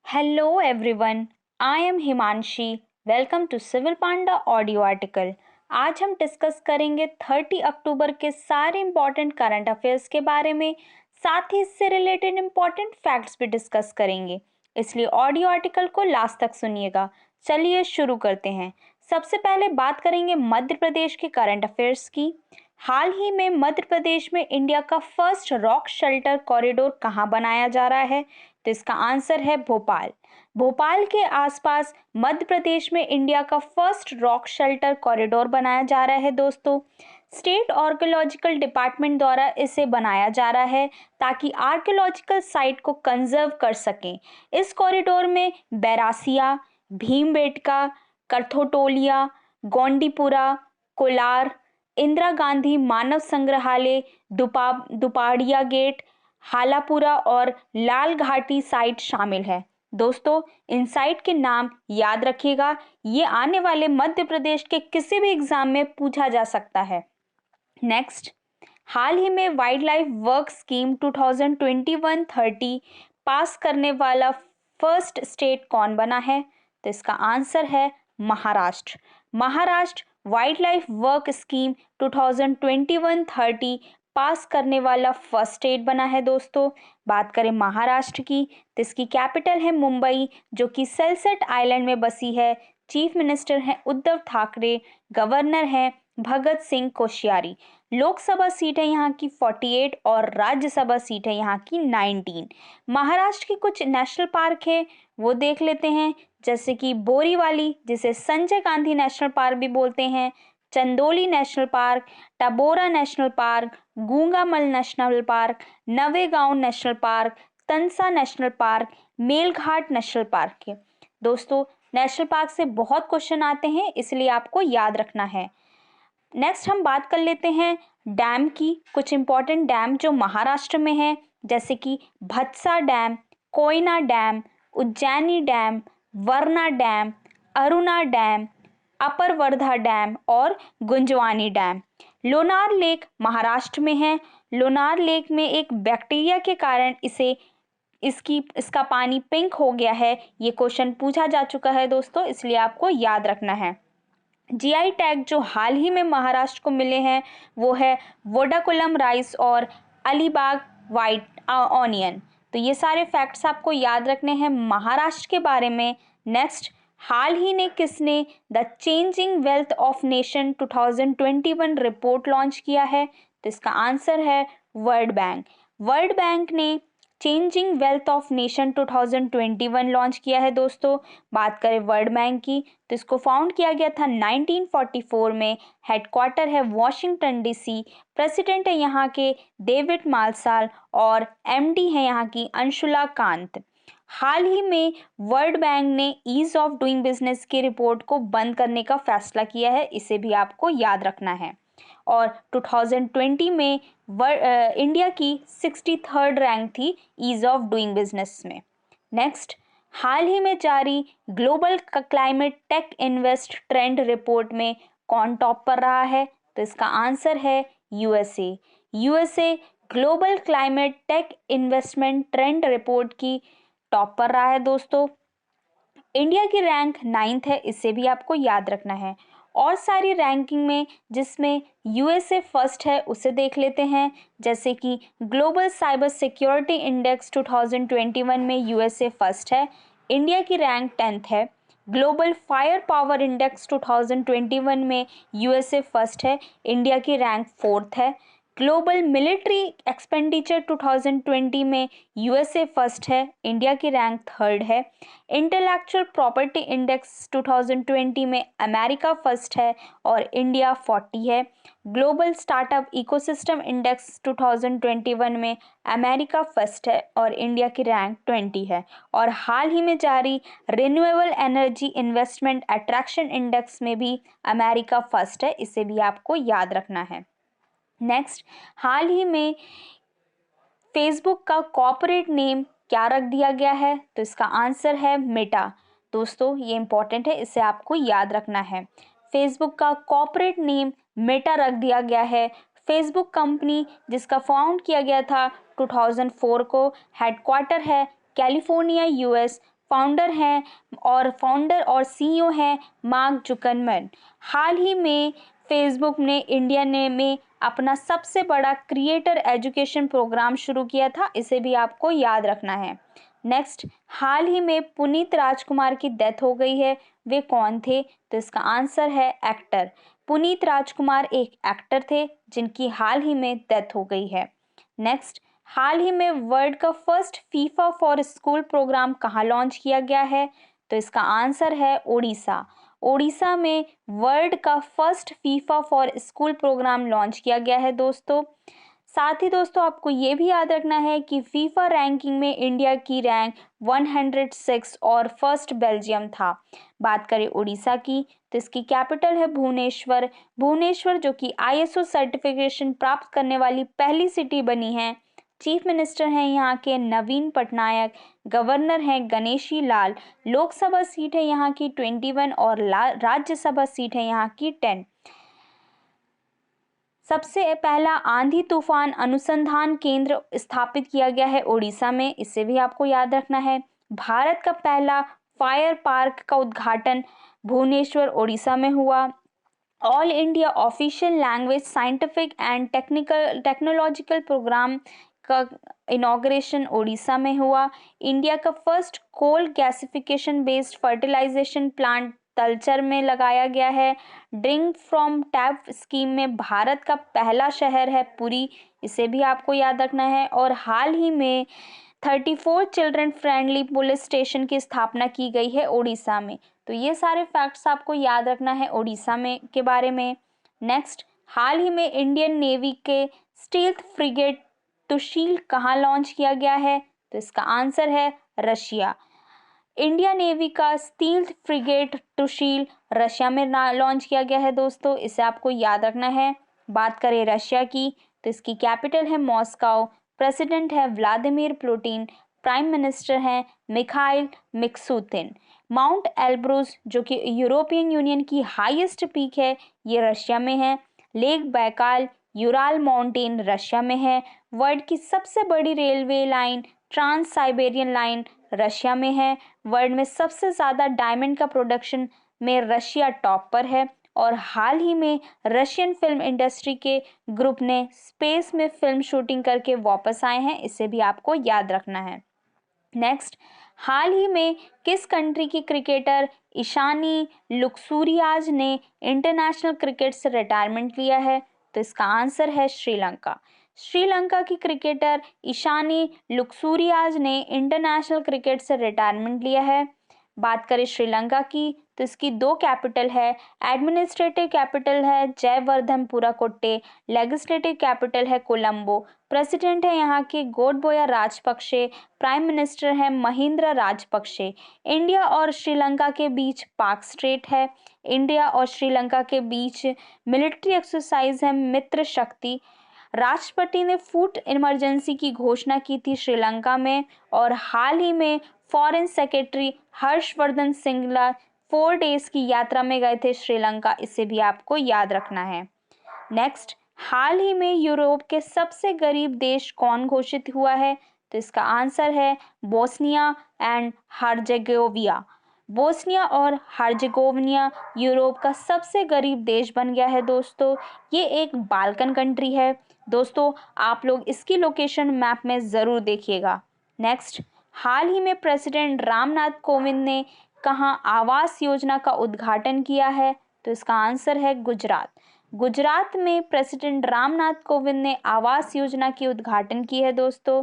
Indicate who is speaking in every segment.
Speaker 1: Hello everyone, I am Himanshi. Welcome to Civil Panda audio article. आज हम discuss करेंगे 30 अक्टूबर के सारे इंपॉर्टेंट करंट अफेयर्स के बारे में, साथ ही इससे रिलेटेड इंपॉर्टेंट फैक्ट्स भी डिस्कस करेंगे, इसलिए ऑडियो आर्टिकल को लास्ट तक सुनिएगा। चलिए शुरू करते हैं। सबसे पहले बात करेंगे मध्य प्रदेश के करंट अफेयर्स की। हाल ही में मध्य प्रदेश में इंडिया का फर्स्ट रॉक शेल्टर कॉरिडोर कहाँ बनाया जा रहा है? तो इसका आंसर है भोपाल। भोपाल के आसपास मध्य प्रदेश में इंडिया का फर्स्ट रॉक शेल्टर कॉरिडोर बनाया जा रहा है दोस्तों। स्टेट आर्कियोलॉजिकल डिपार्टमेंट द्वारा इसे बनाया जा रहा है ताकि आर्कियोलॉजिकल साइट को कंजर्व कर सकें। इस कॉरिडोर में बैरासिया, भीमबेटका, कर्थोटोलिया, गोंडीपुरा, कोलार, इंदिरा गांधी मानव संग्रहालय, दुपाड़िया गेट, हालापुरा और लाल घाटी साइट शामिल है। दोस्तों, इन साइट के नाम याद रखिएगा, ये आने वाले मध्य प्रदेश के किसी भी एग्जाम में पूछा जा सकता है। नेक्स्ट, हाल ही में वाइल्ड लाइफ वर्क स्कीम 2021-30 पास करने वाला फर्स्ट स्टेट कौन बना है? तो इसका आंसर है Maharashtra. Maharashtra wild life work scheme 2021-30 पास करने वाला फर्स्ट स्टेट बना है दोस्तों। बात करें महाराष्ट्र की तो इसकी कैपिटल है मुंबई, जो कि सेलसेट आइलैंड में बसी है। चीफ मिनिस्टर हैं उद्धव ठाकरे, गवर्नर हैं भगत सिंह कोश्यारी। लोकसभा सीट है यहाँ की 48 और राज्यसभा सीट है यहाँ की 19। महाराष्ट्र के कुछ नेशनल पार्क है वो देख लेते हैं, जैसे कि बोरीवाली, जिसे संजय गांधी नेशनल पार्क भी बोलते हैं, Chandoli national park, Tadoba national park, Gugamal national park, Navegaon national park, Tansa national park, Melghat national park है। दोस्तों, नेशनल पार्क से बहुत क्वेश्चन आते हैं, इसलिए आपको याद रखना है। नेक्स्ट हम बात कर लेते हैं डैम की। कुछ इंपॉर्टेंट डैम जो महाराष्ट्र में है, जैसे कि Bhatsa dam, Koyna dam, Ujjani dam, Warna dam, Aruna dam, upper Wardha dam और गुंजवानी डैम। लोनार लेक महाराष्ट्र में है। लोनार लेक में एक बैक्टीरिया के कारण इसका पानी पिंक हो गया है। ये क्वेश्चन पूछा जा चुका है दोस्तों, इसलिए आपको याद रखना है। जीआई टैग जो हाल ही में महाराष्ट्र को मिले हैं वो है वोडाकुलम राइस और अलीबाग वाइट ऑनियन। तो ये सारे फैक्ट्स आपको याद रखने हैं महाराष्ट्र के बारे में। नेक्स्ट, हाल ही ने किसने the changing wealth of nation 2021 report launch किया है? तो इसका आंसर है वर्ल्ड बैंक। वर्ल्ड बैंक ने changing wealth of nation 2021 launch किया है दोस्तों। बात करें वर्ल्ड बैंक की तो इसको फाउंड किया गया था 1944 में। हेडक्वार्टर है वॉशिंगटन डीसी। प्रेसिडेंट है यहाँ के डेविड मालसाल और एमडी है यहाँ की अंशुला कांत। हाल ही में वर्ल्ड बैंक ने ईज ऑफ डूइंग बिजनेस की रिपोर्ट को बंद करने का फैसला किया है, इसे भी आपको याद रखना है। और 2020 में इंडिया की 63rd रैंक थी ईज ऑफ डूइंग बिजनेस में। नेक्स्ट, हाल ही में जारी global climate tech invest trend report में कौन टॉप पर रहा है? तो इसका आंसर है USA. USA global climate tech investment trend report की टॉप पर रहा है दोस्तों। इंडिया की रैंक 9th है, इसे भी आपको याद रखना है। और सारी रैंकिंग में जिसमें यूएसए फर्स्ट है उसे देख लेते हैं, जैसे कि ग्लोबल साइबर सिक्योरिटी इंडेक्स 2021 में यूएसए फर्स्ट है, इंडिया की रैंक 10th है। ग्लोबल फायर पावर इंडेक्स 2021 में यूएसए फर्स्ट है, इंडिया की रैंक 4th है। ग्लोबल मिलिट्री एक्सपेंडिचर 2020 में यूएसए फर्स्ट है, इंडिया की रैंक 3rd है। इंटेलेक्चुअल प्रॉपर्टी इंडेक्स 2020 में अमेरिका फर्स्ट है और इंडिया 40 है। ग्लोबल स्टार्टअप इकोसिस्टम इंडेक्स 2021 में अमेरिका फर्स्ट है और इंडिया की रैंक 20 है। और हाल ही में जारी renewable energy investment attraction index में भी अमेरिका फर्स्ट है, इसे भी आपको याद रखना है। नेक्स्ट, हाल ही में फेसबुक का कॉर्पोरेट नेम क्या रख दिया गया है? तो इसका आंसर है मेटा। दोस्तों, ये इंपॉर्टेंट है, इसे आपको याद रखना है। फेसबुक का कॉर्पोरेट नेम मेटा रख दिया गया है। फेसबुक कंपनी जिसका फाउंड किया गया था 2004 को, हेडक्वार्टर है कैलिफोर्निया यूएस। फाउंडर और सीईओ हैं मार्क जुकरबर्ग। हाल ही में फेसबुक ने इंडिया में अपना सबसे बड़ा क्रिएटर एजुकेशन प्रोग्राम शुरू किया था, इसे भी आपको याद रखना है। नेक्स्ट, हाल ही में पुनीत राजकुमार की डेथ हो गई है, वे कौन थे? तो इसका आंसर है एक्टर। पुनीत राजकुमार एक एक्टर थे जिनकी हाल ही में डेथ हो गई है। नेक्स्ट, हाल ही में वर्ल्ड का first FIFA for school program कहाँ लॉन्च किया गया है? तो इसका आंसर है ओडिशा। ओडिशा में वर्ल्ड का first FIFA for school program launch किया गया है दोस्तों। साथ ही दोस्तों आपको ये भी याद रखना है कि फीफा रैंकिंग में इंडिया की रैंक 106 और फर्स्ट बेल्जियम था। बात करें उड़ीसा की तो इसकी कैपिटल है भुवनेश्वर। भुवनेश्वर जो कि आईएसओ सर्टिफिकेशन प्राप्त करने वाली पहली सिटी बनी है। चीफ मिनिस्टर हैं यहाँ के नवीन पटनायक। गवर्नर हैं गणेशी लाल। लोकसभा सीट है यहाँ की 21 और राज्यसभा सीट है यहाँ की 10। सबसे पहला आंधी तूफान अनुसंधान केंद्र स्थापित किया गया है ओडिशा में, इसे भी आपको याद रखना है। भारत का पहला फायर पार्क का उद्घाटन भुवनेश्वर ओडिशा में हुआ। All India official language scientific and technological program का इनॉग्रेशन ओडिशा में हुआ। इंडिया का first coal gasification based fertilization plant Talcher में लगाया गया है। ड्रिंक फ्रॉम टैप स्कीम में भारत का पहला शहर है पुरी, इसे भी आपको याद रखना है। और हाल ही में 34 चिल्ड्रन फ्रेंडली पुलिस स्टेशन की स्थापना की गई है ओडिशा में। तो ये सारे फैक्ट्स आपको याद रखना है ओडिशा में के बारे में। नेक्स्ट, हाल ही में इंडियन नेवी के स्टील्थ फ्रिगेट तुशील कहाँ लॉन्च किया गया है? तो इसका आंसर है रशिया। इंडिया नेवी का स्टील्थ फ्रिगेट तुशील रशिया में लॉन्च किया गया है दोस्तों, इसे आपको याद रखना है। बात करें रशिया की तो इसकी कैपिटल है मॉस्को। प्रेसिडेंट है व्लादिमीर पुतिन। प्राइम मिनिस्टर हैं मिखाइल मिशुस्तिन। माउंट एल्ब्रूज जो कि यूरोपियन यूनियन की हाईएस्ट पीक है, ये रशिया में है। Lake Baikal Ural mountain Russia में है। वर्ल्ड की सबसे बड़ी railway line trans Siberian line Russia में है। वर्ल्ड में सबसे ज़्यादा डायमंड का प्रोडक्शन में रशिया टॉप पर है। और हाल ही में रशियन फिल्म इंडस्ट्री के ग्रुप ने स्पेस में फिल्म शूटिंग करके वापस आए हैं, इसे भी आपको याद रखना है। नेक्स्ट, हाल ही में किस कंट्री की क्रिकेटर ईशानी लुक्सुरियाज ने इंटरनेशनल क्रिकेट से रिटायरमेंट लिया है? तो इसका आंसर है श्रीलंका। श्रीलंका की क्रिकेटर ईशानी लुक्सुरियाज ने इंटरनेशनल क्रिकेट से रिटायरमेंट लिया है। बात करें श्रीलंका की तो इसकी दो कैपिटल है। एडमिनिस्ट्रेटिव कैपिटल है जयवर्धनपुरा कोट्टे। लेजिस्लेटिव कैपिटल है कोलंबो। प्रेसिडेंट है यहाँ के गोटबाया राजपक्षे। प्राइम मिनिस्टर है महिंद्रा राजपक्षे। इंडिया और श्रीलंका के बीच पाक स्ट्रेट है। इंडिया और श्रीलंका के बीच मिलिट्री एक्सरसाइज है मित्र शक्ति। राष्ट्रपति ने फूड इमरजेंसी की घोषणा की थी श्रीलंका में। और हाल ही में foreign secretary Harshvardhan Singla 4 days की यात्रा में गए थे श्रीलंका, इसे भी आपको याद रखना है। नेक्स्ट, हाल ही में यूरोप के सबसे गरीब देश कौन घोषित हुआ है? तो इसका आंसर है बोस्निया एंड हर्जेगोविना। बोस्निया और हर्जेगोविना यूरोप का सबसे गरीब देश बन गया है दोस्तों। ये एक बाल्कन कंट्री है दोस्तों, आप लोग इसकी लोकेशन मैप में ज़रूर देखिएगा। नेक्स्ट, हाल ही में प्रेसिडेंट रामनाथ कोविंद ने कहाँ आवास योजना का उद्घाटन किया है? तो इसका आंसर है गुजरात। गुजरात में प्रेसिडेंट रामनाथ कोविंद ने आवास योजना की उद्घाटन की है दोस्तों।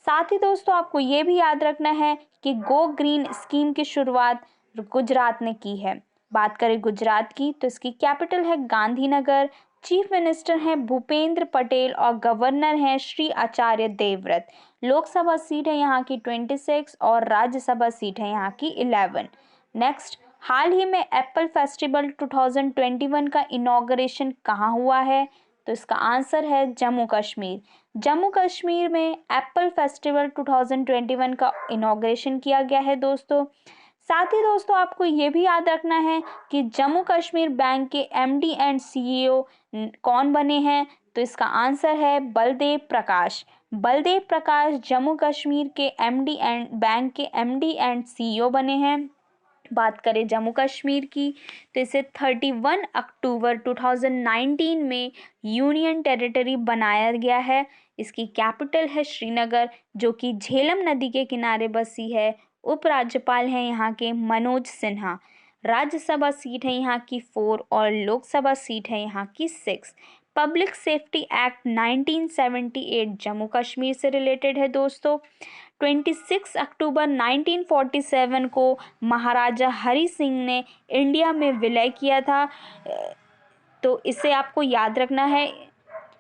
Speaker 1: साथ ही दोस्तों आपको ये भी याद रखना है कि गो ग्रीन स्कीम की शुरुआत गुजरात ने की है। बात करें गुजरात की तो इसकी कैपिटल है गांधीनगर। चीफ मिनिस्टर हैं भूपेंद्र पटेल और गवर्नर हैं श्री आचार्य देवव्रत। लोकसभा सीट है यहाँ की 26 और राज्यसभा सीट है यहाँ की 11। नेक्स्ट, हाल ही में एप्पल फेस्टिवल 2021 का इनॉग्रेशन कहाँ हुआ है? तो इसका आंसर है जम्मू कश्मीर। जम्मू कश्मीर में एप्पल फेस्टिवल 2021 का इनॉग्रेशन किया गया है दोस्तों। साथ ही दोस्तों आपको ये भी याद रखना है कि जम्मू कश्मीर बैंक के एमडी एंड सीईओ कौन बने हैं? तो इसका आंसर है बलदेव प्रकाश। बलदेव प्रकाश जम्मू कश्मीर के एमडी एंड बैंक के एमडी एंड सीईओ बने हैं। बात करें जम्मू कश्मीर की तो इसे 31 अक्टूबर 2019 में यूनियन टेरिटरी बनाया गया है। इसकी कैपिटल है श्रीनगर, जो कि झेलम नदी के किनारे बसी है। उपराज्यपाल हैं यहाँ के मनोज सिन्हा। राज्यसभा सीट है यहाँ की 4 और लोकसभा सीट है यहाँ की 6। Public safety act 1978 Jammu Kashmir से रिलेटेड है दोस्तों। 26 अक्टूबर 1947 को महाराजा हरि सिंह ने इंडिया में विलय किया था। तो इसे आपको याद रखना है।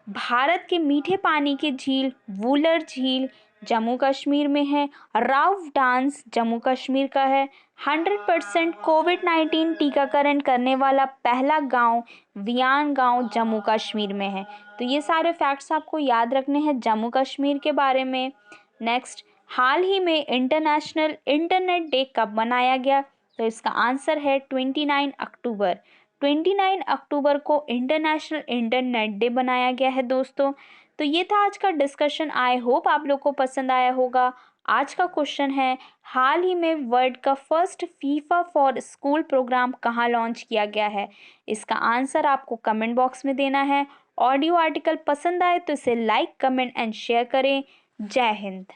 Speaker 1: भारत के मीठे पानी की झील वुलर झील जम्मू कश्मीर में है। राउफ डांस जम्मू कश्मीर का है। 100% कोविड-19 टीकाकरण करने वाला पहला गांव वियान गांव जम्मू कश्मीर में है। तो ये सारे फैक्ट्स आपको याद रखने हैं जम्मू कश्मीर के बारे में। नेक्स्ट, हाल ही में इंटरनेशनल इंटरनेट डे कब मनाया गया? तो इसका आंसर है 29 अक्टूबर। 29 अक्टूबर को इंटरनेशनल इंटरनेट डे बनाया गया है दोस्तों। तो ये था आज का डिस्कशन। आई होप आप लोग को पसंद आया होगा। आज का क्वेश्चन है, हाल ही में वर्ल्ड का first FIFA for school program कहाँ लॉन्च किया गया है? इसका आंसर आपको कमेंट बॉक्स में देना है। ऑडियो आर्टिकल पसंद आए तो इसे लाइक, कमेंट एंड शेयर करें। जय हिंद।